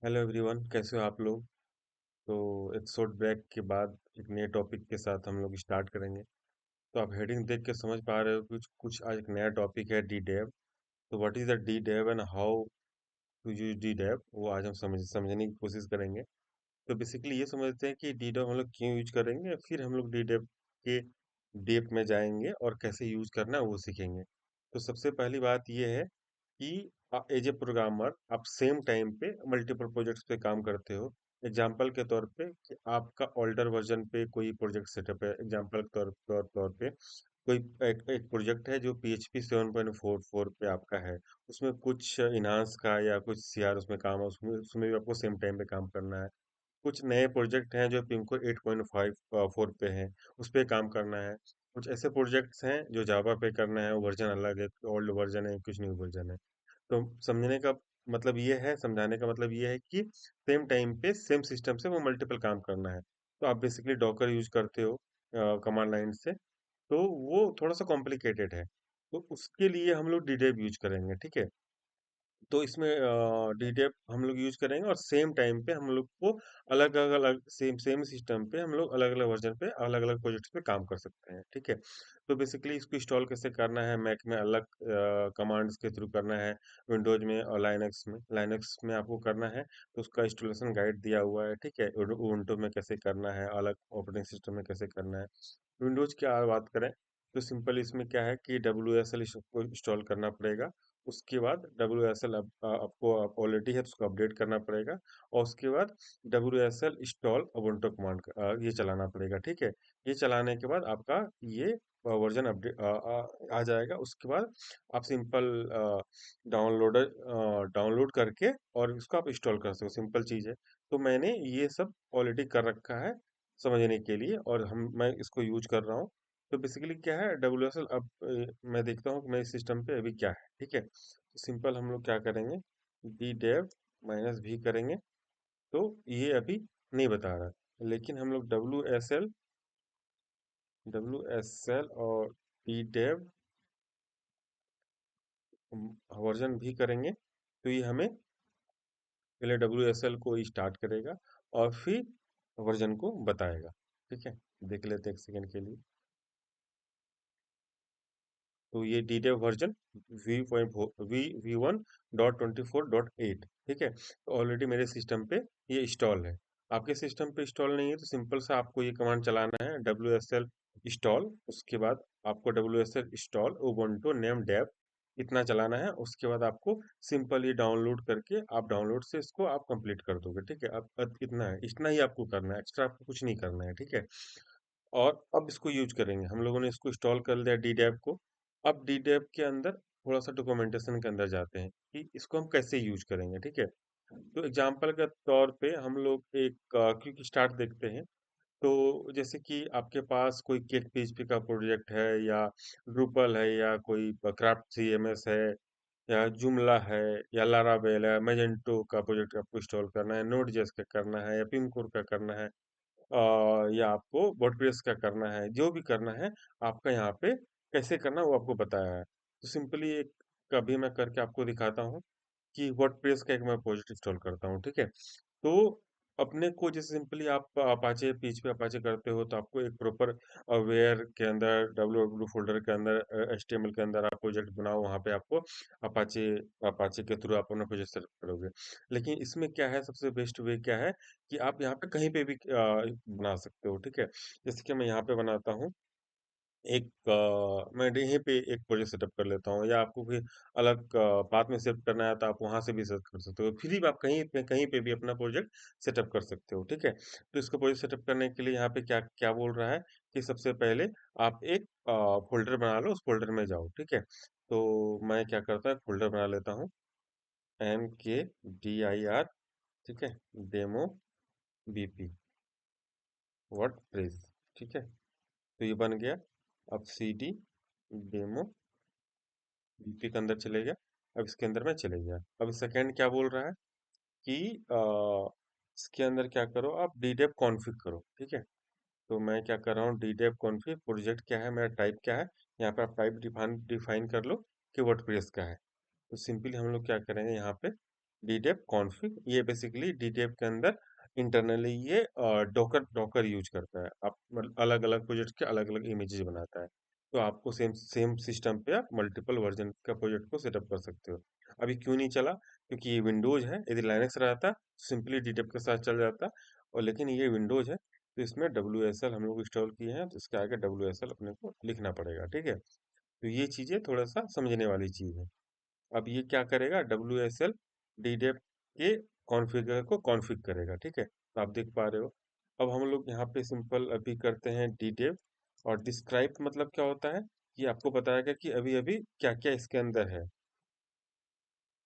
Hello everyone, कैसे हो आप लोग। तो एक शॉर्ट ब्रेक के बाद एक नए टॉपिक के साथ हम लोग स्टार्ट करेंगे। तो आप हेडिंग देख के समझ पा रहे हो कुछ कुछ आज एक नया टॉपिक है डी डेव। तो what is the D dev and how to use D dev, वो आज हम समझने की कोशिश करेंगे। तो बेसिकली ये समझते हैं कि डी डेव हम लोग क्यों यूज करेंगे, फिर हम लोग डी डेव के डेप में जाएंगे और कैसे यूज करना है वो सीखेंगे। तो सबसे पहली बात ये है कि एज ए प्रोग्रामर आप सेम टाइम पे मल्टीपल प्रोजेक्ट्स पे काम करते हो। एग्जाम्पल के तौर पे कि आपका ओल्डर वर्जन पे कोई प्रोजेक्ट सेटअप है। एग्जाम्पल के तौर पे कोई एक प्रोजेक्ट है जो PHP 7.44 पे आपका है। उसमें कुछ इनहांस का या कुछ सीआर उसमें काम है, उसमें उसमें भी आपको सेम टाइम पे काम करना है। कुछ नए प्रोजेक्ट हैं जो पिमको 8.54 पे हैं, उस पे काम करना है। कुछ ऐसे प्रोजेक्ट्स हैं जो जावा पे करना है, वो वर्जन अलग है, ओल्ड वर्जन है, कुछ न्यू वर्जन है। तो समझने का मतलब ये है, समझाने का मतलब ये है कि सेम टाइम पे सेम सिस्टम से वो मल्टीपल काम करना है। तो आप बेसिकली डॉकर यूज करते हो कमांड लाइन से, तो वो थोड़ा सा कॉम्प्लिकेटेड है। तो उसके लिए हम लोग डीडेव यूज करेंगे, ठीक है। तो इसमें डीडेव हम लोग यूज करेंगे और सेम टाइम पे हम लोग को अलग अलग सेम सेम सिस्टम पे हम लोग अलग अलग वर्जन पे अलग अलग प्रोजेक्ट्स पे काम कर सकते हैं, ठीक है। तो बेसिकली इसको इंस्टॉल कैसे करना है, मैक में अलग कमांड्स के थ्रू करना है, विंडोज में और लाइनक्स में आपको करना है। तो उसका इंस्टॉलेशन गाइड दिया हुआ है, ठीक है। उबुंटू में कैसे करना है, अलग ऑपरेटिंग सिस्टम में कैसे करना है। विंडोज की अगर बात करें तो सिंपल इसमें क्या है कि WSL को इंस्टॉल करना पड़ेगा। उसके बाद WSL आपको ऑलरेडी है तो उसको अपडेट करना पड़ेगा। और उसके बाद WSL इंस्टॉल उबुंटू कमांड ये चलाना पड़ेगा, ठीक है। ये चलाने के बाद आपका ये वर्जन अपडेट आ जाएगा। उसके बाद आप सिंपल डाउनलोड करके और इसको आप इंस्टॉल कर सकते हो, सिंपल चीज़ है। तो मैंने ये सब ऑलरेडी कर रखा है समझने के लिए, और मैं इसको यूज कर रहा हूँ। तो बेसिकली क्या है WSL, अब मैं देखता हूँ कि मेरे सिस्टम पे अभी क्या है, ठीक है। तो सिंपल हम लोग क्या करेंगे, डी डेव -v करेंगे। तो ये अभी नहीं बता रहा, लेकिन हम लोग डब्ल्यू एस एल और डी डेव वर्जन भी करेंगे। तो ये हमें पहले WSL को स्टार्ट करेगा और फिर वर्जन को बताएगा, ठीक है। देख लेते हैं एक सेकंड के लिए। तो ये डीडेव वर्जन V1.24.8, ठीक है। तो ऑलरेडी मेरे सिस्टम पे ये इंस्टॉल है। आपके सिस्टम पे इंस्टॉल नहीं है तो सिंपल सा आपको ये कमांड चलाना है, WSL इंस्टॉल। उसके बाद आपको WSL install Ubuntu name dev इतना चलाना है। उसके बाद आपको सिंपल ये डाउनलोड करके आप डाउनलोड से इसको आप कंप्लीट कर दोगे, ठीक है। अब इतना है, इतना ही आपको करना है, एक्स्ट्रा आपको कुछ नहीं करना है, ठीक है। और अब इसको यूज करेंगे, हम लोगों ने इसको इंस्टॉल कर लिया डीडेव को। अब डीडेव के अंदर थोड़ा सा डॉक्यूमेंटेशन के अंदर जाते हैं कि इसको हम कैसे यूज करेंगे, ठीक है। तो एग्जांपल के तौर पे हम लोग एक क्विक स्टार्ट देखते हैं। तो जैसे कि आपके पास कोई केक पीएचपी का प्रोजेक्ट है, या ड्रूपल है, या कोई क्राफ्ट CMS है, या जुमला है, या लारावेल है, मैजेंटो का प्रोजेक्ट आपको इंस्टॉल करना है, नोड जेएस का करना है, या पिमकोर का करना है, या आपको वर्डप्रेस का करना है, जो भी करना है आपका यहाँ पे कैसे करना है वो आपको बताया है। तो सिंपली एक कभी मैं करके आपको दिखाता हूँ कि वर्डप्रेस का एक मैं प्रोजेक्ट इंस्टॉल करता हूँ, ठीक है। तो अपने को जैसे सिंपली आप अपाचे PHP अपाचे करते हो तो आपको एक प्रॉपर वेयर के अंदर डब्ल्यू फोल्डर के अंदर HTML के अंदर आप प्रोजेक्ट बनाओ, वहाँ पे आपको अपाचे अपाचे के थ्रू आप अपना प्रोजेक्ट सेट करोगे। लेकिन इसमें क्या है, सबसे बेस्ट वे क्या है कि आप यहाँ पे कहीं पे भी बना सकते हो, ठीक है। जैसे कि मैं यहाँ पे बनाता हूँ एक मैं यहीं पे एक प्रोजेक्ट सेटअप कर लेता हूँ, या आपको कोई अलग पाथ में सेव करना है तो आप वहां से भी सेट कर सकते हो। फिर भी आप कहीं पे भी अपना प्रोजेक्ट सेटअप कर सकते हो, ठीक है। तो इसको प्रोजेक्ट सेटअप करने के लिए यहाँ पे क्या क्या बोल रहा है कि सबसे पहले आप एक फोल्डर बना लो, उस फोल्डर में जाओ, ठीक है। तो मैं क्या करता है, फोल्डर बना लेता हूँ, MKDIR, ठीक है, डेमो BP वर्डप्रेस, ठीक है। तो ये बन गया। अब CD डेमो BP के अंदर चले गया। अब इसके अंदर मैं चले गया। अब सेकंड क्या बोल रहा है कि इसके अंदर क्या करो, आप डीडेप कॉन्फ़िग करो, ठीक है। तो मैं क्या कर रहा हूँ, डीडेप कॉन्फ़िग प्रोजेक्ट क्या है, मेरा टाइप क्या है। यहाँ पे आप टाइप डिफाइन डिफाइन कर लो कि वर्डप्रेस का है। तो सिंपली हम लोग क्या करेंगे, यहाँ पे डीडेप कॉन्फ़िग, ये बेसिकली डीडेप के अंदर इंटरनली ये डॉकर डॉकर यूज करता है। आप अलग अलग प्रोजेक्ट के अलग अलग इमेजेस बनाता है। तो आपको सेम सेम सिस्टम पे आप मल्टीपल वर्जन का प्रोजेक्ट को सेटअप कर सकते हो। अभी क्यों नहीं चला? क्योंकि ये विंडोज है। यदि लाइनक्स रहता सिंपली डीडेप के साथ चल जाता, और लेकिन ये विंडोज है तो इसमें डब्ल्यू एस एल हम लोग इंस्टॉल किए हैं, तो इसके आगे डब्ल्यू एस एल अपने को लिखना पड़ेगा। ठीक है, तो ये चीज़ें थोड़ा सा समझने वाली चीज़ है। अब ये क्या करेगा, डब्ल्यू एस एल डीडेप के कॉन्फ़िगर को कॉन्फ़िग करेगा। ठीक है, तो आप देख पा रहे हो। अब हम लोग यहाँ पे सिंपल अभी करते हैं डीडेप, और डिस्क्राइब मतलब क्या होता है, ये आपको बताएगा कि अभी अभी क्या क्या इसके अंदर है।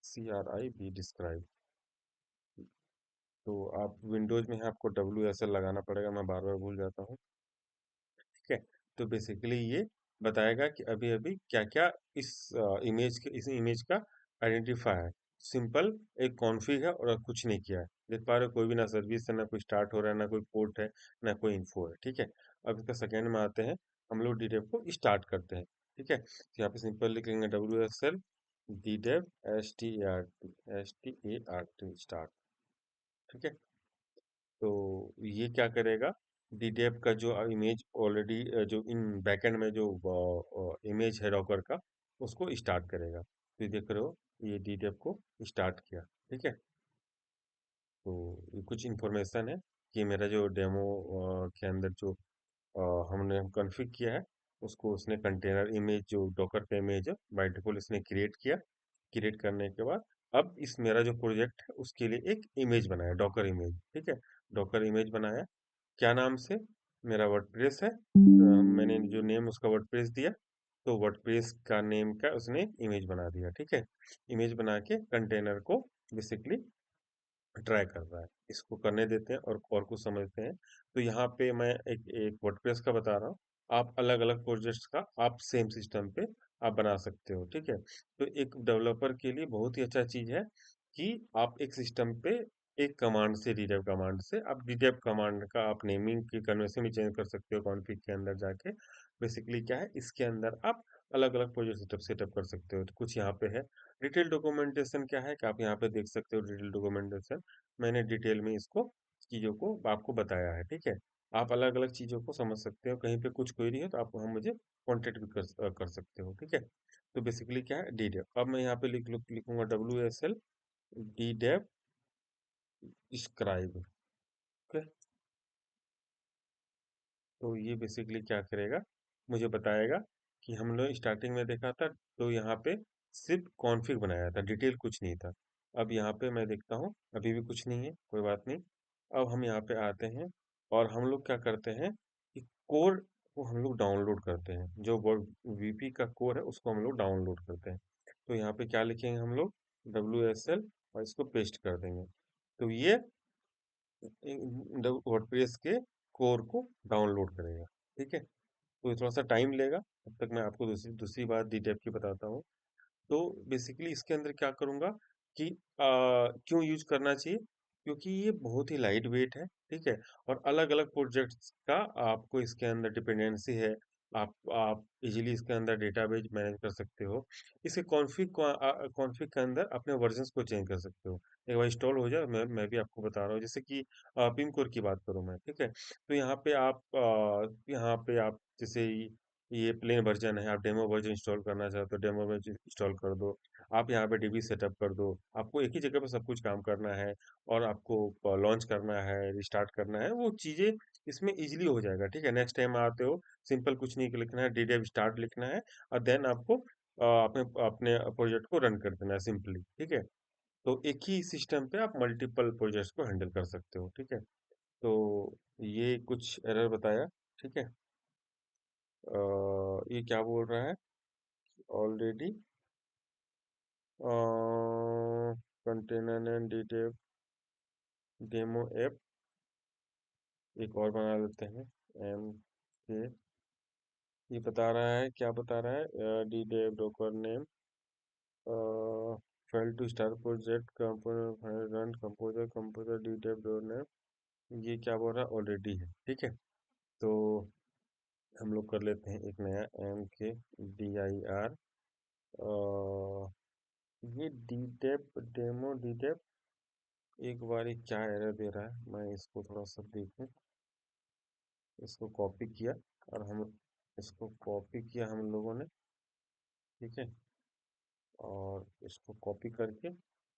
CRIB describe. तो आप विंडोज में है, आपको डब्ल्यू एस एल लगाना पड़ेगा, मैं बार बार भूल जाता हूँ। ठीक है, तो बेसिकली ये बताएगा कि अभी अभी क्या क्या इस इस इमेज का आइडेंटिफाई है। सिंपल एक कॉन्फ़िग है और कुछ नहीं किया है। देख पा रहे हो, कोई भी ना सर्विस है, ना कोई स्टार्ट हो रहा है, ना कोई पोर्ट है, ना कोई इन्फो है। ठीक है, अब इसका सेकेंड में आते हैं, हम लोग डीडेप को स्टार्ट करते हैं। ठीक है, तो यहाँ पे सिंपल लिख लेंगे डब्ल्यू एस एल डीडेप START स्टार्ट। ठीक है, तो ये क्या करेगा, डीडेप का जो इमेज ऑलरेडी जो इन बैकएंड में जो इमेज है डॉकर का, उसको स्टार्ट करेगा। तो ये देख रहे हो, ये डीडेप को स्टार्ट किया। ठीक है, तो ये कुछ इन्फॉर्मेशन है कि मेरा जो डेमो के अंदर जो हमने कॉन्फ़िग किया है, उसको उसने कंटेनर इमेज जो डॉकर का इमेज है बाय डिफ़ॉल्ट इसने क्रिएट किया। क्रिएट करने के बाद अब इस मेरा जो प्रोजेक्ट है उसके लिए एक इमेज बनाया, डॉकर इमेज। ठीक है, डॉकर इमेज बनाया, क्या नाम से, मेरा वर्डप्रेस है। मैंने जो नेम उसका वर्डप्रेस दिया, तो वर्डप्रेस का नेम का उसने इमेज बना दिया। ठीक है, इमेज बना के कंटेनर को बेसिकली ट्राई कर रहा है। इसको करने देते हैं और कुछ समझते हैं। तो यहाँ पे मैं एक एक वर्डप्रेस का बता रहा हूँ। आप अलग अलग प्रोजेक्ट्स का आप सेम सिस्टम पे आप बना सकते हो। ठीक है, तो एक डेवलपर के लिए बहुत ही अच्छा चीज़ है कि आप एक सिस्टम पे एक कमांड से, डीडेप कमांड से, आप डीडेप कमांड का आप नेमिंग की कन्वेंशन भी चेंज कर सकते हो कॉन्फ़िग के अंदर जाके। बेसिकली क्या है, इसके अंदर आप अलग अलग प्रोजेक्ट सेटअप सेटअप कर सकते हो। तो कुछ यहाँ पे है। डिटेल डॉक्यूमेंटेशन क्या है कि आप यहाँ पे देख सकते हो, डिटेल डॉक्यूमेंटेशन मैंने डिटेल में इसको चीज़ों को आपको बताया है। ठीक है, आप अलग अलग चीज़ों को समझ सकते हो, कहीं पे कुछ क्वेरी है तो आप हम मुझे कांटेक्ट भी कर सकते हो। ठीक है, तो बेसिकली क्या है, डी डेप। अब मैं यहाँ पे लिखूंगा WSL D describe. Okay, तो ये बेसिकली क्या करेगा, मुझे बताएगा कि हम लोग स्टार्टिंग में देखा था, तो यहाँ पे सिर्फ कॉन्फ़िग बनाया था, डिटेल कुछ नहीं था। अब यहाँ पे मैं देखता हूँ अभी भी कुछ नहीं है, कोई बात नहीं। अब हम यहाँ पे आते हैं और हम लोग क्या करते हैं कि कोड को हम लोग डाउनलोड करते हैं, जो वीपी का कोड है उसको हम लोग डाउनलोड करते हैं। तो यहाँ पे क्या लिखेंगे हम लोग, WSL, और इसको पेस्ट कर देंगे। तो ये वर्डप्रेस के कोर को डाउनलोड करेगा। ठीक है, तो ये थोड़ा सा टाइम लेगा। तब तक मैं आपको दूसरी दूसरी बात डिटेल की बताता हूँ। तो बेसिकली इसके अंदर क्या करूँगा कि क्यों यूज करना चाहिए, क्योंकि ये बहुत ही लाइट वेट है। ठीक है, और अलग अलग प्रोजेक्ट्स का आपको इसके अंदर डिपेंडेंसी है। आप इजीली इसके अंदर डेटाबेस मैनेज कर सकते हो। इसके कॉन्फ़िग के अंदर अपने वर्जन्स को चेंज कर सकते हो। एक बार इंस्टॉल हो जाए, मैं भी आपको बता रहा हूँ, जैसे कि पिमकोर की बात करूँ मैं। ठीक है, तो यहाँ पे आप जैसे ये प्लेन वर्जन है, आप डेमो वर्जन इंस्टॉल करना चाहते हो, डेमो वर्जन इंस्टॉल कर दो। आप यहाँ पे डीबी सेटअप कर दो। आपको एक ही जगह पे सब कुछ काम करना है, और आपको लॉन्च करना है, रिस्टार्ट करना है, वो चीज़ें इसमें इजीली हो जाएगा। ठीक है, नेक्स्ट टाइम आते हो, सिंपल कुछ नहीं लिखना है, डीडेव स्टार्ट लिखना है, और देन आपको अपने अपने प्रोजेक्ट को रन कर देना है सिंपली। ठीक है, तो एक ही सिस्टम पे आप मल्टीपल प्रोजेक्ट्स को हैंडल कर सकते हो। ठीक है, तो ये कुछ एरर बताया। ठीक है, ये क्या बोल रहा है, already container and detail demo app एक और बना लेते हैं, एम के। ये बता रहा है, क्या बता रहा है, D dev Docker name, fail to start project composer run composer composer D dev dot name. ये क्या बोल रहा है, ऑलरेडी है। ठीक है, तो हम लोग कर लेते हैं एक नया, MK DIR ये डीडेप डेमो डीडेप एक बार ये क्या एरर दे रहा है, मैं इसको थोड़ा सा देखूं। इसको कॉपी किया और हम इसको कॉपी किया हम लोगों ने, ठीक है। और इसको कॉपी करके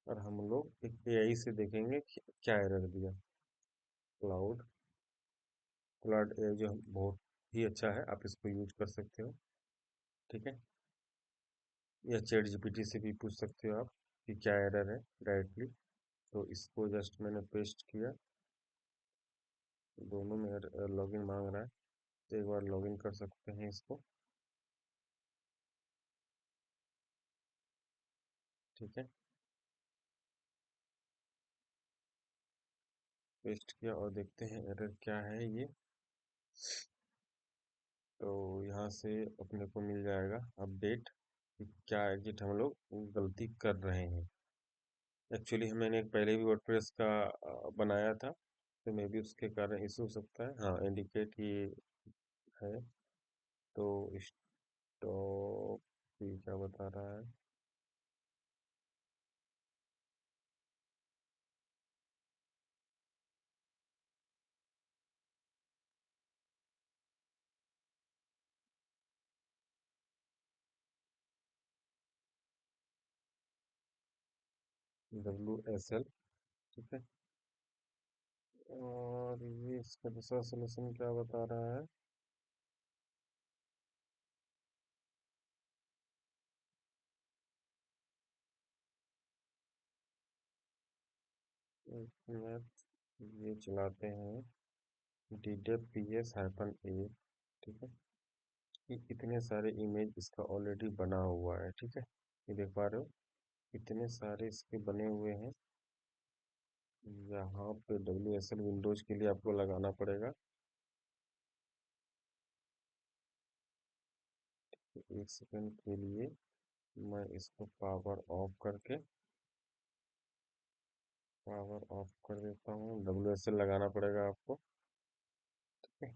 और हम लोग एक एआई से देखेंगे कि क्या एरर दिया। क्लाउड क्लाउड एआई जो बहुत ही अच्छा है, आप इसको यूज कर सकते हो, ठीक है। या चैट जीपीटी से भी पूछ सकते हो आप कि क्या एरर है डायरेक्टली। तो इसको जस्ट मैंने पेस्ट किया, दोनों में लॉगिन मांग रहा है, तो एक बार लॉगिन कर सकते हैं इसको, ठीक है। पेस्ट किया और देखते हैं एरर क्या है ये। तो यहाँ से अपने को मिल जाएगा अपडेट कि क्या एग्जिट हम लोग गलती कर रहे हैं। एक्चुअली मैंने एक पहले भी वर्डप्रेस का बनाया था, तो मे भी उसके कारण इशू हो सकता है। हाँ, इंडिकेट ये है। तो स्टॉप ये क्या बता रहा है, WSL, ठीक है। और ये इसका दूसरा सोल्यूशन क्या बता रहा है, एक मिनट, ये चलाते हैं DWPS-A, ठीक है। कि इतने सारे इमेज इसका ऑलरेडी बना हुआ है, ठीक है। ये देख पा रहे हो, इतने सारे इसके बने हुए हैं। यहाँ पे WSL विंडोज के लिए आपको लगाना पड़ेगा। तो एक सेकंड के लिए मैं इसको पावर ऑफ कर देता हूँ। WSL लगाना पड़ेगा आपको, ठीक है।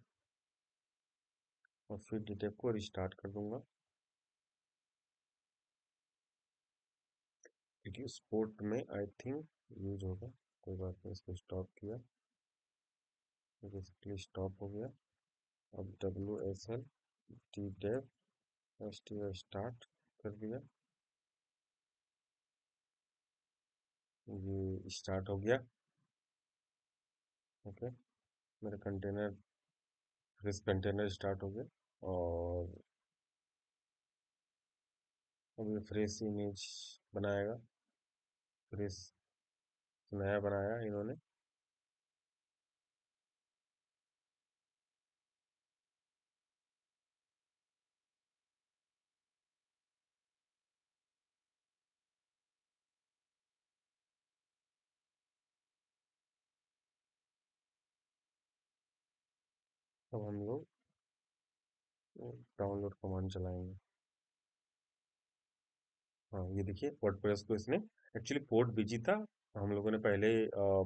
और फिर डिटेप को रिस्टार्ट कर दूंगा, क्योंकि स्पोर्ट में आई थिंक यूज होगा। कोई बात नहीं, इसको स्टॉप किया, बेसिकली स्टॉप हो गया। अब WSL डिटेप स्टार्ट कर दिया, ये स्टार्ट हो गया, ओके। मेरा कंटेनर फ्रेश कंटेनर स्टार्ट हो गया। और अब ये फ्रेश इमेज बनाएगा, फ्रेश नया बनाया इन्होंने। अब हम लोग डाउनलोड कमांड चलाएंगे। हाँ, ये देखिए वर्डप्रेस को इसने एक्चुअली पोर्ट बिजी था, हम लोगों ने पहले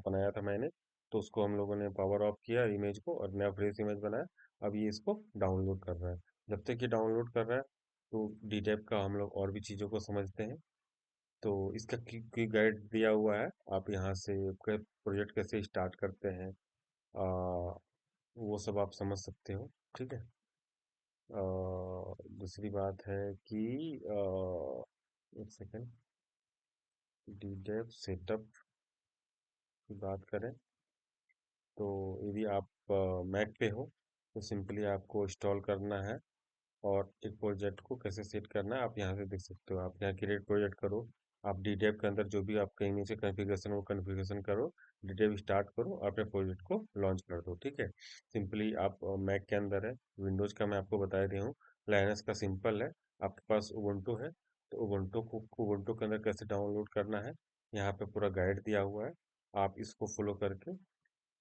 बनाया था मैंने। तो उसको हम लोगों ने पावर ऑफ किया इमेज को और नया फ्रेश इमेज बनाया। अब ये इसको डाउनलोड कर रहा है। जब तक ये डाउनलोड कर रहा है, तो डीटेप का हम लोग और भी चीज़ों को समझते हैं। तो इसका क्विक गाइड दिया हुआ है, आप यहाँ से प्रोजेक्ट कैसे स्टार्ट करते हैं, वो सब आप समझ सकते हो, ठीक है। दूसरी बात है कि एक सेकेंड, डीडेप सेटअप की बात करें, तो यदि आप मैक पे हो तो सिंपली आपको इंस्टॉल करना है। और एक प्रोजेक्ट को कैसे सेट करना है आप यहाँ से देख सकते हो। आप यहाँ क्रिएट प्रोजेक्ट करो, आप डीडेप के अंदर जो भी आपके नीचे कॉन्फ़िगरेशन वो कॉन्फ़िगरेशन करो, डीडेप स्टार्ट करो और अपने प्रोजेक्ट को लॉन्च कर दो, ठीक है। सिंपली आप मैक के अंदर है, विंडोज़ का मैं आपको बता रही हूँ। लाइनक्स का सिंपल है, आपके पास उबुंटू है, तो उबुंटू के अंदर कैसे डाउनलोड करना है, यहाँ पे पूरा गाइड दिया हुआ है। आप इसको फॉलो करके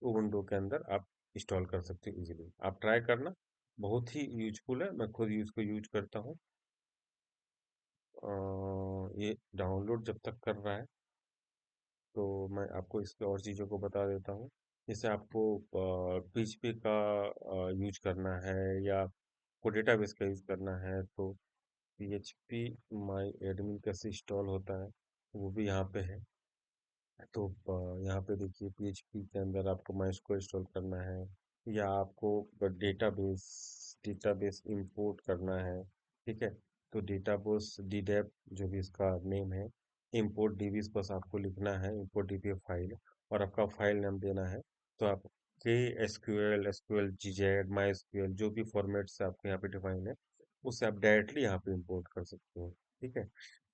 उबुंटू के अंदर आप इंस्टॉल कर सकते हो इजीली। आप ट्राई करना, बहुत ही यूजफुल है, मैं खुद इसको यूज करता हूँ। ये डाउनलोड जब तक कर रहा है, तो मैं आपको इसके और चीज़ों को बता देता हूँ। जैसे आपको PHP का यूज करना है या को डेटाबेस का यूज करना है, तो PHP माई एडमिन कैसे इंस्टॉल होता है, वो भी यहाँ पे है। तो यहाँ पे देखिए पीएचपी के अंदर आपको माइस्को इंस्टॉल करना है, या आपको डेटाबेस डेटाबेस इंपोर्ट करना है। ठीक है, तो डेटाबेस डीडेप जो भी इसका नेम है, इंपोर्ट डीबीज बस आपको लिखना है, इंपोर्ट डीबी फाइल, और आपका फाइल नाम देना है। तो आपके एसक्यूएल एसक्यूएल जीजेड माई एसक्यूएल जो भी फॉर्मेट से आपके यहाँ पे डिफाइन है, उससे आप डायरेक्टली यहाँ पे इंपोर्ट कर सकते हो। ठीक है,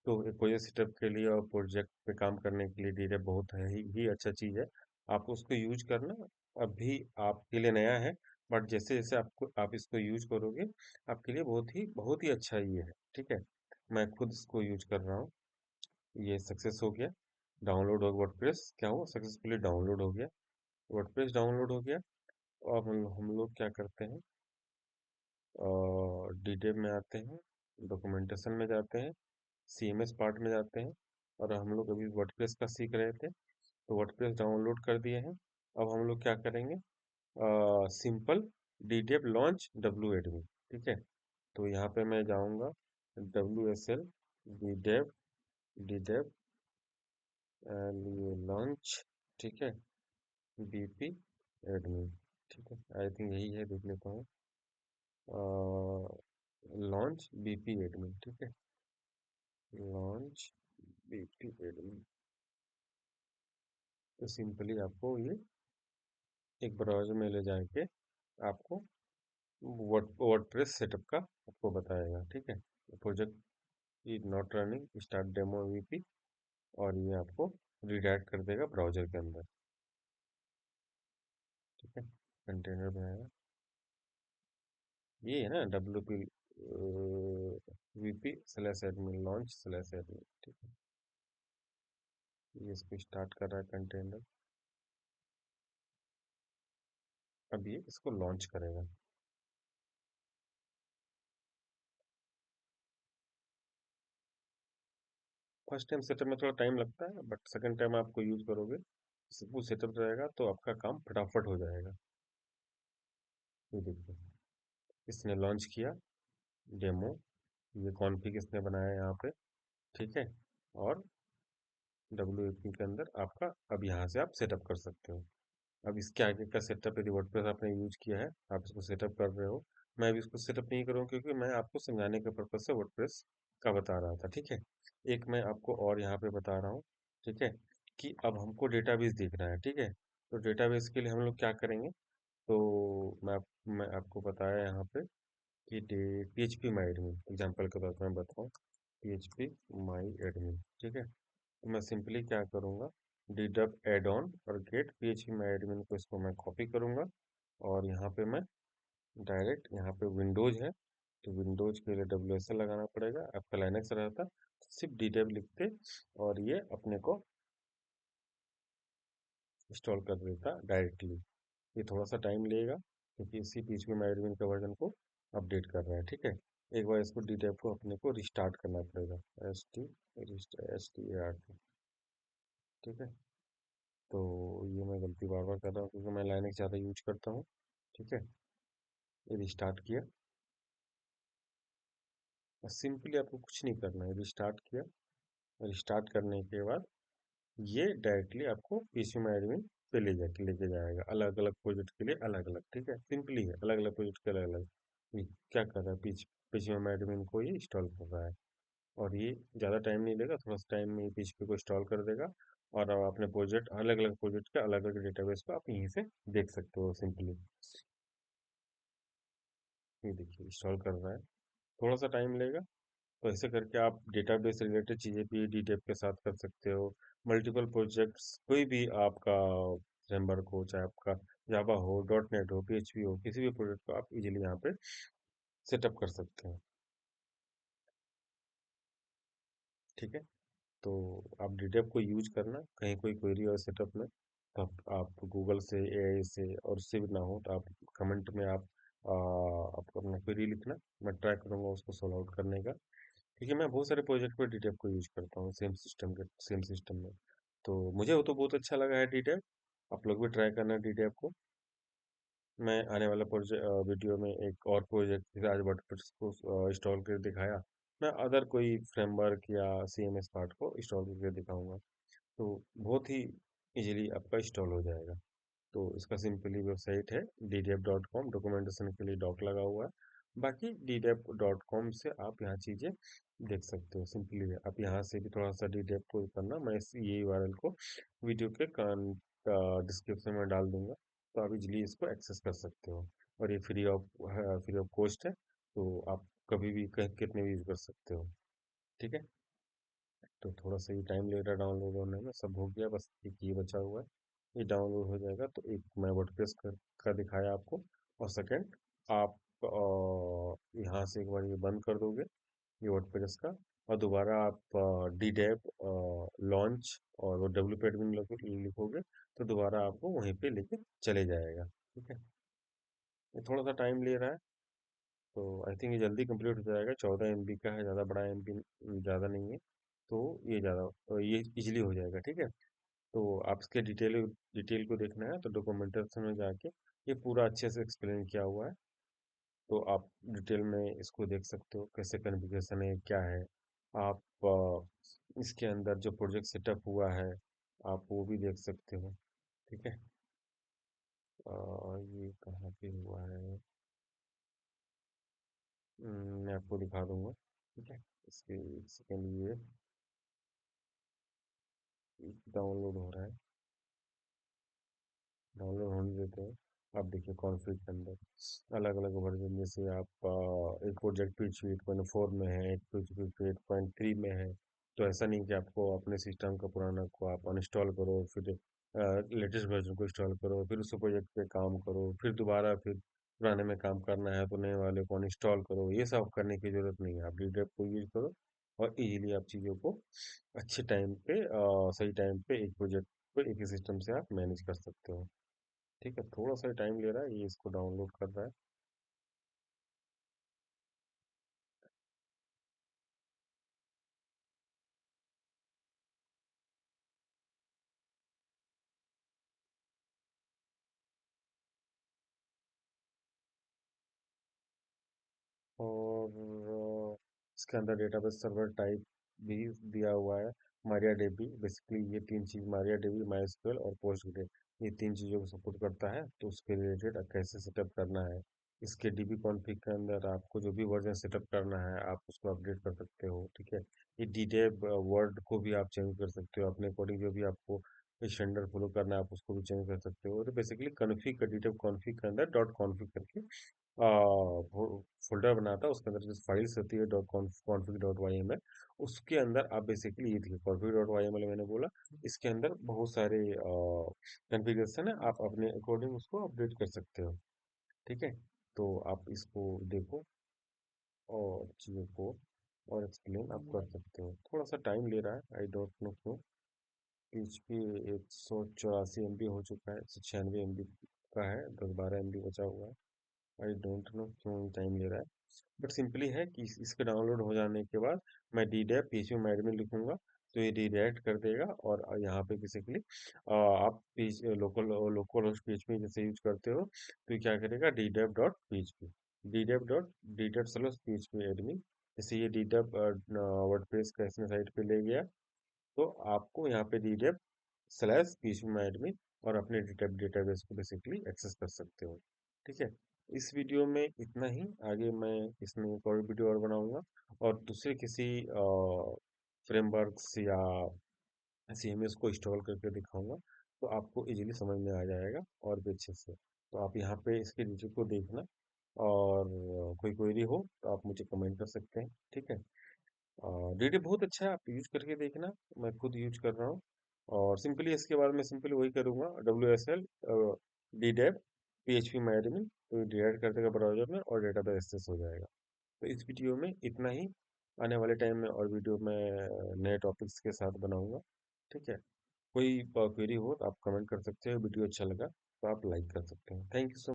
तो एक प्रोजेक्ट सेटअप के लिए और प्रोजेक्ट पे काम करने के लिए डीरे बहुत है ही अच्छा चीज़ है। आप उसको यूज करना, अभी आपके लिए नया है, बट जैसे जैसे आपको आप इसको यूज करोगे, आपके लिए बहुत ही अच्छा ये है। ठीक है, मैं खुद इसको यूज कर रहा हूँ। ये सक्सेस हो गया, डाउनलोड हो गया वर्डप्रेस, क्या हुआ, सक्सेसफुली डाउनलोड हो गया, वर्डप्रेस डाउनलोड हो गया। और हम लोग क्या करते हैं, डिटेल में आते हैं, डॉक्यूमेंटेशन में जाते हैं, सीएमएस पार्ट में जाते हैं, और हम लोग अभी वर्डप्रेस का सीख रहे थे, तो वर्डप्रेस डाउनलोड कर दिए हैं। अब हम लोग क्या करेंगे, सिंपल डीडेव लॉन्च डब्ल्यू एडमी। ठीक है, तो यहाँ पे मैं जाऊँगा, डब्ल्यू एस एल डीडेव डीडेव लॉन्च। ठीक है, बीपी एडमी। ठीक है, आई थिंक यही है, देख लेता हूँ। लॉन्च बीपी एडमी। ठीक है, लॉन्च बीपी एडमी। तो सिंपली आपको ये एक ब्राउज़र में ले जाके आपको वर्डप्रेस सेटअप का आपको बताएगा। ठीक है, project is not running, start demo VP, और ये आपको रिडायरेक्ट कर देगा ब्राउज़र के अंदर। ठीक है, कंटेनर बनाएगा, ये है ना W P VP slash admin launch slash admin. ठीक है, ये इसको स्टार्ट कर रहा है कंटेनर, अब ये इसको लॉन्च करेगा। फर्स्ट टाइम सेटअप में थोड़ा टाइम लगता है, बट सेकंड टाइम आपको यूज करोगे, सब कुछ सेटअप रहेगा तो आपका काम फटाफट हो जाएगा। ये देखिए, इसने लॉन्च किया डेमो, ये कॉन्फ़िग इसने बनाया यहाँ पे। ठीक है, और डब्ल्यू के अंदर आपका अब यहाँ से आप सेटअप कर सकते हो। अब इसके आगे का सेटअप, यदि वर्डप्रेस आपने यूज किया है, आप इसको सेटअप कर रहे हो, मैं अभी इसको सेटअप नहीं करूँगा क्योंकि मैं आपको समझाने के पर्पज से वर्डप्रेस का बता रहा था। ठीक है, एक मैं आपको और यहाँ पे बता रहा हूँ। ठीक है, कि अब हमको डेटाबेस देखना है। ठीक है, तो डेटाबेस के लिए हम लोग क्या करेंगे, तो मैं आपको बताया यहाँ पे कि पी एच पी माई एडमिन एग्जाम्पल के तौर पर मैं बताऊँ, पी एच पी माई एडमिन। ठीक है, तो मैं सिंपली क्या करूँगा, डिडब एड ऑन और गेट पीएचपी माई एडमिन को इसको मैं कॉपी करूँगा, और यहाँ पे मैं डायरेक्ट यहाँ पे विंडोज है, तो विंडोज के लिए डब्ल्यू एस एल लगाना पड़ेगा। आपका लाइनक्स रहता तो सिर्फ डिडब लिखते और ये अपने को इंस्टॉल कर देता डायरेक्टली। ये थोड़ा सा टाइम लेगा क्योंकि इसी पीएचपी माई एडमिन का वर्जन को अपडेट कर रहा है। ठीक है, एक बार इसको डिडब को अपने को रिस्टार्ट करना पड़ेगा, S T A R T. ठीक है, तो ये मैं गलती बार बार कर रहा हूँ क्योंकि मैं लाइनक्स ज़्यादा यूज करता हूँ। ठीक है, ये रिस्टार्ट किया, और सिंपली आपको कुछ नहीं करना है, रिस्टार्ट किया। रिस्टार्ट करने के बाद ये डायरेक्टली आपको पीसी में एडमिन पे लेके जाएगा, अलग अलग प्रोजेक्ट के लिए अलग अलग। ठीक है, सिंपली है, अलग अलग प्रोजेक्ट के अलग अलग। ये क्या कर रहा है, पीसी में एडमिन को ये इंस्टॉल कर रहा है, और ये ज़्यादा टाइम नहीं लेगा, थोड़ा सा टाइम में पीएचपी को इंस्टॉल कर देगा। और अब अपने प्रोजेक्ट, अलग अलग प्रोजेक्ट के अलग अलग डेटाबेस को आप यहीं से देख सकते हो सिंपली। ये देखिए इंस्टॉल कर रहा है, थोड़ा सा टाइम लेगा। तो ऐसे करके आप डेटाबेस से रिलेटेड चीज़ें भी डीडेप के साथ कर सकते हो। मल्टीपल प्रोजेक्ट्स, कोई भी आपका फ्रेमवर्क हो, चाहे आपका जावा हो, डॉट नेट हो, पीएचपी हो, किसी भी प्रोजेक्ट को आप इजीली यहाँ पे सेटअप कर सकते हैं। ठीक है, तो आप डीडेप को यूज करना कहीं कोई क्वेरी और सेटअप में, तो आप गूगल से, एआई से, और उससे भी ना हो तो आप कमेंट में आप अपना क्वेरी लिखना, मैं ट्राई करूँगा उसको सॉल्व आउट करने का। क्योंकि मैं बहुत सारे प्रोजेक्ट में डीटेप को यूज करता हूँ, सेम सिस्टम में। तो मुझे वो तो बहुत अच्छा लगा है डीटेप, आप लोग भी ट्राई करना डीटेप को। मैं आने वाला प्रोजेक्ट वीडियो में एक और प्रोजेक्ट आज वर्डप्रेस को इंस्टॉल कर दिखाया, मैं अदर कोई फ्रेमवर्क या CMS पार्ट को इंस्टॉल करके दिखाऊंगा। तो बहुत ही इजीली आपका इंस्टॉल हो जाएगा। तो इसका सिंपली वेबसाइट है ddf.com, डॉक्यूमेंटेशन के लिए डॉक लगा हुआ है। बाकी ddf.com से आप यहाँ चीज़ें देख सकते हो। सिंपली आप यहाँ से भी थोड़ा सा ddf को करना, मैं ये यूआरएल को वीडियो के डिस्क्रिप्शन में डाल दूंगा, तो आप इजीली इसको एक्सेस कर सकते हो। और ये फ्री ऑफ कॉस्ट है, तो आप कभी भी कितने भी यूज कर सकते हो। ठीक है। तो थोड़ा सा ये टाइम ले रहा है डाउनलोड होने में, सब हो गया, बस एक ये बचा हुआ है। ये डाउनलोड हो जाएगा तो एक मैं वर्डप्रेस का दिखाया आपको। और सेकंड, आप यहाँ से एक बार ये बंद कर दोगे ये वर्डप्रेस का, और दोबारा आप डी डैप लॉन्च और वो डब्ल्यू एडमिन लिखोगे, तो दोबारा आपको वहीं पे लेके चले जाएगा। ठीक है। ये थोड़ा सा टाइम ले रहा है, तो आई थिंक ये जल्दी कंप्लीट हो जाएगा। 14 MB का है, ज़्यादा बड़ा MB ज़्यादा नहीं है। तो ये इजीली हो जाएगा। ठीक है। तो आप इसके डिटेल को देखना है तो डॉक्यूमेंटेशन में जाके ये पूरा अच्छे से एक्सप्लेन किया हुआ है। तो आप डिटेल में इसको देख सकते हो, कैसे कॉन्फ़िगरेशन है, क्या है। आप इसके अंदर जो प्रोजेक्ट सेटअप हुआ है, आप वो भी देख सकते हो। ठीक है। ये कहाँ पे हुआ है, मैं आपको दिखा दूंगा। ठीक है। इसके एक सेकेंड, ये डाउनलोड हो रहा है, डाउनलोड होने देते हैं। आप देखिए कॉन्फ़िग के अंदर अलग अलग वर्जन, जैसे आप एक प्रोजेक्ट PHP 8.4 में है, एक PHP 8.3 में है। तो ऐसा नहीं कि आपको अपने सिस्टम का पुराना को आप अनइंस्टॉल करो, फिर लेटेस्ट वर्जन को इंस्टॉल करो, फिर उस प्रोजेक्ट पे काम करो, फिर दोबारा फिर पुराने में काम करना है तो नए वाले को अनइंस्टॉल करो। ये सब करने की जरूरत नहीं है, आप DDEP को यूज करो और इजीली आप चीज़ों को अच्छे टाइम पे सही टाइम पे एक प्रोजेक्ट को एक ही सिस्टम से आप मैनेज कर सकते हो। ठीक है। थोड़ा सा टाइम ले रहा है, ये इसको डाउनलोड कर रहा है। और इसके अंदर डेटाबेस सर्वर टाइप भी दिया हुआ है, मारिया डीबी। बेसिकली ये तीन चीज़, मारिया डीबी, माइस्क्वेल और पोस्टग्रे, ये तीन चीज़ों को सपोर्ट करता है। तो उसके रिलेटेड कैसे सेटअप करना है, इसके DB कॉन्फ़िग के अंदर आपको जो भी वर्जन सेटअप करना है आप उसको अपडेट कर सकते हो। ठीक है। ये डीटेब वर्ड को भी आप चेंज कर सकते हो अपने अकॉर्डिंग, जो भी आपको स्टैंडर्ड फॉलो करना है आप उसको भी चेंज कर सकते हो। तो बेसिकली कॉन्फ़िग का डीटेब कॉन्फ़िग के अंदर डॉट कॉन्फ़िग करके फोल्डर बनाता है, उसके अंदर जो फाइल्स होती है dot config dot Y M L, उसके अंदर आप बेसिकली ये देखिए config dot Y M L मैंने बोला, इसके अंदर बहुत सारे कॉन्फ़िगरेशन है, आप अपने अकॉर्डिंग उसको अपडेट कर सकते हो। ठीक है। तो आप इसको देखो और चीज़ों को और एक्सप्लेन आप कर सकते हो। थोड़ा सा टाइम ले रहा है, आई डोंट नो क्यों। PHP 184 MB हो चुका है, 196 MB का है, 10-12 MB बचा हुआ है। आई डोंट नो क्यों टाइम ले रहा है। बट सिंपली है कि इसके डाउनलोड हो जाने के बाद मैं डी डैप PHP में एडमिन लिखूंगा, तो ये रिडायरेक्ट कर देगा। और यहाँ पे बेसिकली आप लोकल लोकल होस्ट PHP जैसे यूज करते हो, तो ये क्या करेगा, D dev dot P H P, D dev dot D dev slash PHP admin. जैसे ये डी डैप वर्डप्रेस का इसमें साइट पे ले गया, तो आपको यहाँ पे डी डैप स्लैश PHP में एडमिन और अपने डेटाबेस को बेसिकली एक्सेस कर सकते हो। ठीक है। इस वीडियो में इतना ही, आगे मैं इसमें एक और वीडियो और बनाऊंगा और दूसरे किसी फ्रेमवर्क्स या CMS को इंस्टॉल करके दिखाऊंगा, तो आपको इजीली समझ में आ जाएगा और भी अच्छे से। तो आप यहाँ पे इसके नीचे को देखना, और कोई क्वेरी हो तो आप मुझे कमेंट कर सकते हैं। ठीक है। DD बहुत अच्छा है, आप यूज करके देखना, मैं खुद यूज कर रहा हूँ। और सिंपली इसके बाद मैं सिंपली वही करूँगा, WSL D dev PHP my admin, तो डिलीट कर देगा ब्राउजर में और डेटाबेस एक्सेस हो जाएगा। तो इस वीडियो में इतना ही, आने वाले टाइम में और वीडियो में नए टॉपिक्स के साथ बनाऊंगा। ठीक है। कोई क्वेरी हो तो आप कमेंट कर सकते हो, वीडियो अच्छा लगा तो आप लाइक कर सकते हैं। Thank you so